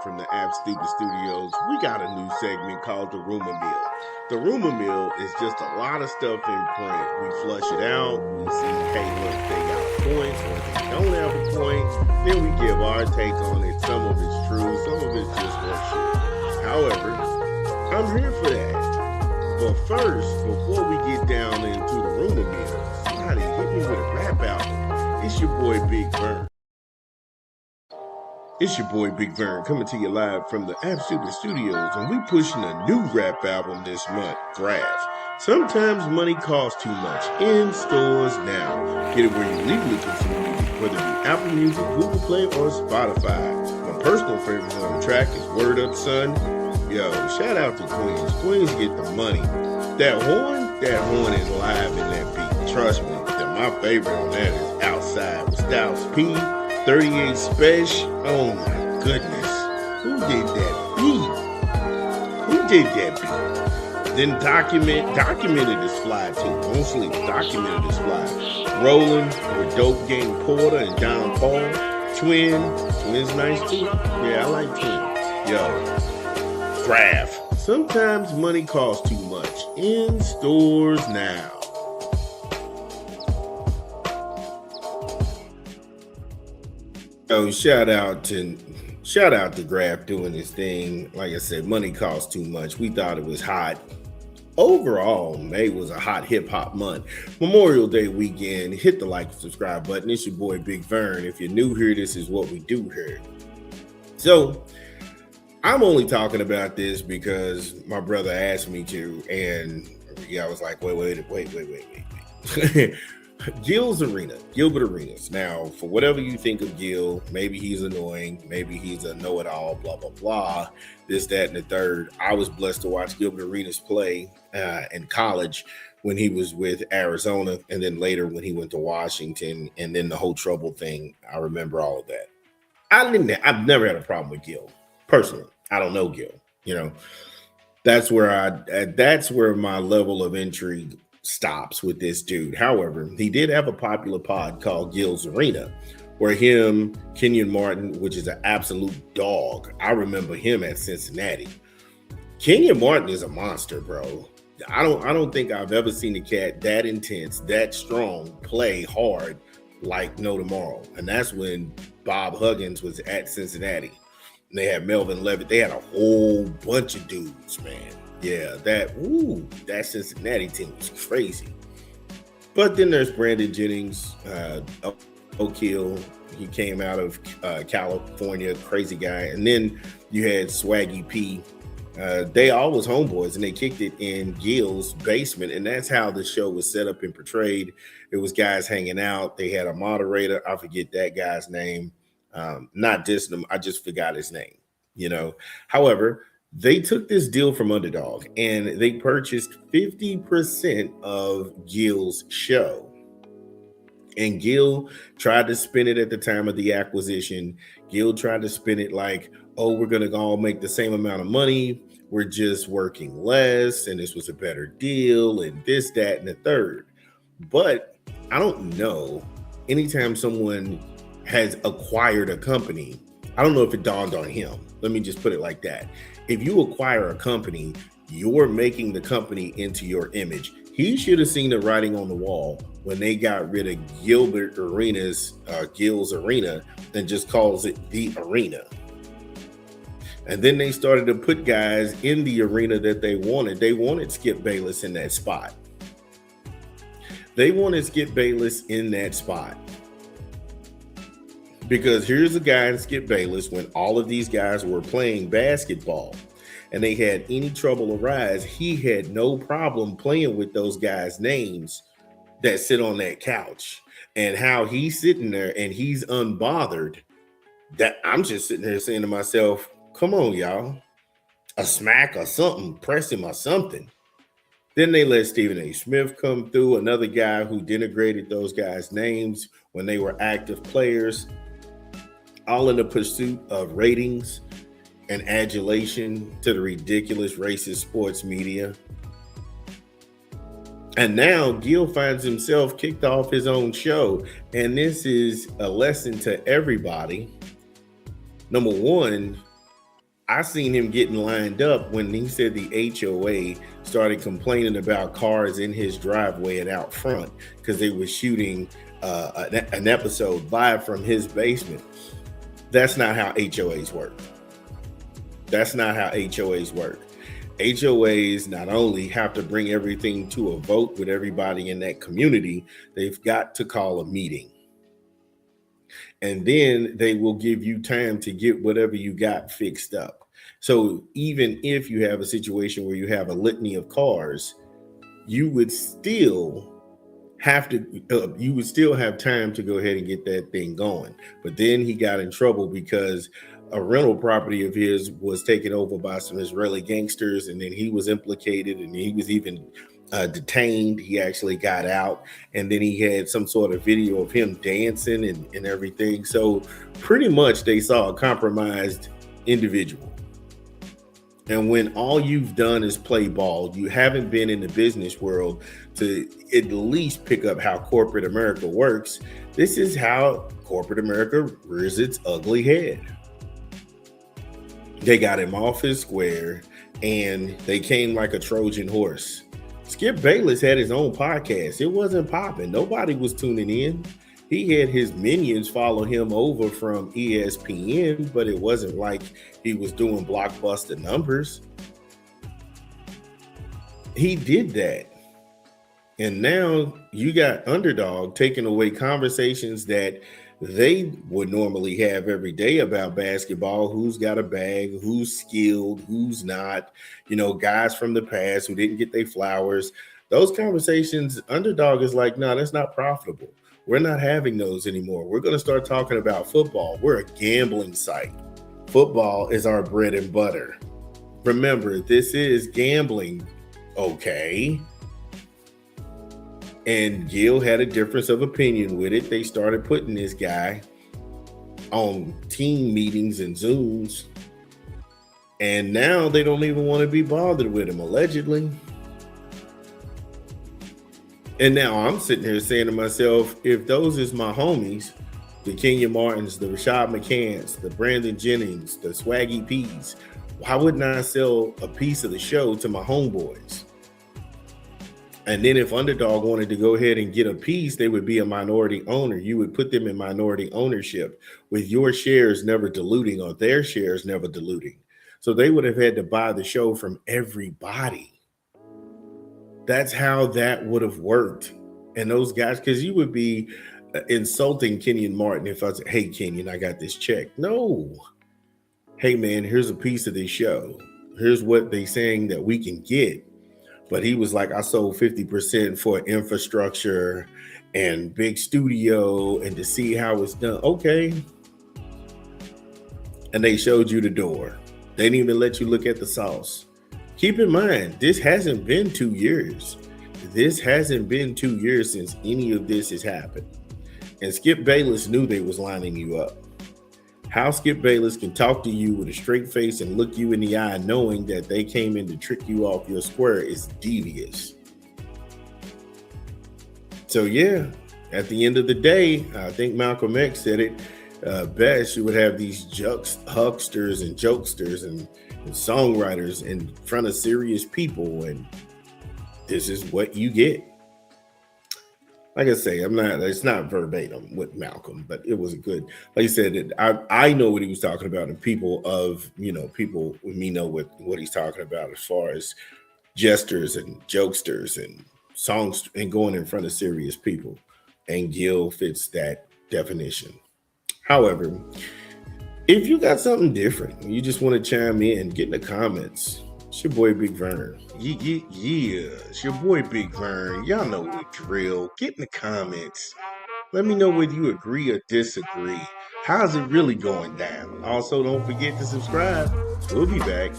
from the Absolute Studios. We got a new segment called the Rumor Mill. The Rumor Mill is just a lot of stuff in print. We flush it out. We see, hey, look, they got points or they don't have a point. Then we give our take on it. Some of it's true, some of it's just horseshit. However, I'm here for that. But first, before we get down into the Rumor Mill, somebody hit me with a rap album. It's your boy Big Vern. It's your boy Big Vern coming to you live from the Absolute Studios, and we pushing a new rap album this month, Graph. Sometimes money costs too much. In stores now. Get it where you legally consume music, whether it be Apple Music, Google Play, or Spotify. My personal favorite on the track is Word Up Son. Yo, shout out to Queens. Queens get the money. That horn is live in that beat. Trust me, my favorite on that is Outside with Styles P. 38 Special. Oh my goodness. Who did that beat? Who did that beat? Then Documented is fly too. Don't sleep. Documented is fly. Rolling with Dope Gang Porter and John Paul. Twins nice too. Yeah, I like Twin. Yo. Graph. Sometimes money costs too much. In stores now. Oh, shout out to Graph doing this thing. Like I said, money costs too much. We thought it was hot. Overall, May was a hot hip hop month. Memorial Day weekend. Hit the like and subscribe button. It's your boy Big Vern. If you're new here, this is what we do here. So I'm only talking about this because my brother asked me to, and I was like, wait. Gilbert Arenas. Now, for whatever you think of Gil, maybe he's annoying, maybe he's a know-it-all, blah, blah, blah, this, that, and the third. I was blessed to watch Gilbert Arenas play in college when he was with Arizona, and then later when he went to Washington, and then the whole trouble thing. I remember all of that. I've never had a problem with Gil. Personally, I don't know Gil. That's where my level of intrigue stops with this dude. However, he did have a popular pod called Gil's Arena, where him, Kenyon Martin, which is an absolute dog. I remember him at Cincinnati. Kenyon Martin is a monster, bro. I don't think I've ever seen a cat that intense, that strong, play hard like no tomorrow. And that's when Bob Huggins was at Cincinnati. And they had Melvin Levitt. They had a whole bunch of dudes, man. Yeah, that Cincinnati team was crazy. But then there's Brandon Jennings, Oak Hill. He came out of California, crazy guy. And then you had Swaggy P. They all was homeboys, and they kicked it in Gil's basement. And that's how the show was set up and portrayed. It was guys hanging out. They had a moderator. I forget that guy's name. Not dissing him. I just forgot his name. However, they took this deal from Underdog and they purchased 50% of Gil's show. And Gil tried to spin it at the time of the acquisition. Gil tried to spin it like, oh, we're going to all make the same amount of money. We're just working less. And this was a better deal and this, that, and the third. But I don't know. Anytime someone has acquired a company, I don't know if it dawned on him. Let me just put it like that. If you acquire a company, you're making the company into your image. He should have seen the writing on the wall when they got rid of Gilbert Arenas, Gil's Arena, and just calls it the Arena. And then they started to put guys in the arena that they wanted. They wanted Skip Bayless in that spot. Because here's a guy in Skip Bayless when all of these guys were playing basketball and they had any trouble arise, he had no problem playing with those guys' names that sit on that couch. And how he's sitting there and he's unbothered, that I'm just sitting there saying to myself, come on, y'all, a smack or something, press him or something. Then they let Stephen A. Smith come through, another guy who denigrated those guys' names when they were active players, all in the pursuit of ratings and adulation to the ridiculous racist sports media. And now Gil finds himself kicked off his own show. And this is a lesson to everybody. Number one, I seen him getting lined up when he said the HOA started complaining about cars in his driveway and out front because they were shooting an episode live from his basement. That's not how HOAs work. That's not how HOAs work. HOAs not only have to bring everything to a vote with everybody in that community, they've got to call a meeting. And then they will give you time to get whatever you got fixed up. So even if you have a situation where you have a litany of cars, you would still have time to go ahead and get that thing going. But then he got in trouble because a rental property of his was taken over by some Israeli gangsters, and then he was implicated, and he was even detained. He actually got out, and then he had some sort of video of him dancing and everything. So pretty much they saw a compromised individual. And when all you've done is play ball, you haven't been in the business world to at least pick up how corporate America works. This is how corporate America rears its ugly head. They got him off his square, and they came like a Trojan horse. Skip Bayless had his own podcast. It wasn't popping. Nobody was tuning in. He had his minions follow him over from ESPN, but it wasn't like he was doing blockbuster numbers. He did that. And now you got Underdog taking away conversations that they would normally have every day about basketball. Who's got a bag, who's skilled, who's not, guys from the past who didn't get their flowers. Those conversations, Underdog is like, no, that's not profitable. We're not having those anymore. We're going to start talking about football. We're a gambling site. Football is our bread and butter. Remember, this is gambling, okay? And Gil had a difference of opinion with it. They started putting this guy on team meetings and Zooms. And now they don't even want to be bothered with him, allegedly. And now I'm sitting here saying to myself, if those is my homies, the Kenya Martins, the Rashad McCants, the Brandon Jennings, the Swaggy P's, why wouldn't I sell a piece of the show to my homeboys? And then if Underdog wanted to go ahead and get a piece, they would be a minority owner. You would put them in minority ownership with your shares never diluting or their shares never diluting. So they would have had to buy the show from everybody. That's how that would have worked. And those guys, because you would be insulting Kenyon Martin if I said, hey, Kenyon, I got this check. No. Hey, man, here's a piece of this show. Here's what they saying that we can get. But he was like, I sold 50% for infrastructure and big studio and to see how it's done. Okay. And they showed you the door. They didn't even let you look at the sauce. Keep in mind, this hasn't been 2 years. This hasn't been 2 years since any of this has happened. And Skip Bayless knew they was lining you up. How Skip Bayless can talk to you with a straight face and look you in the eye knowing that they came in to trick you off your square is devious. So yeah, at the end of the day, I think Malcolm X said it best. You would have these hucksters and jokesters and songwriters in front of serious people, and this is what you get. Like I say, it's not verbatim with Malcolm, but it was a good, like you said, I know what he was talking about, and people with me know what he's talking about as far as jesters and jokesters and songs and going in front of serious people. And Gil fits that definition. However, if you got something different, you just want to chime in, get in the comments. It's your boy Big Vern. Yeah, it's your boy Big Vern. Y'all know the drill. Get in the comments. Let me know whether you agree or disagree. How's it really going down? Also, don't forget to subscribe. We'll be back.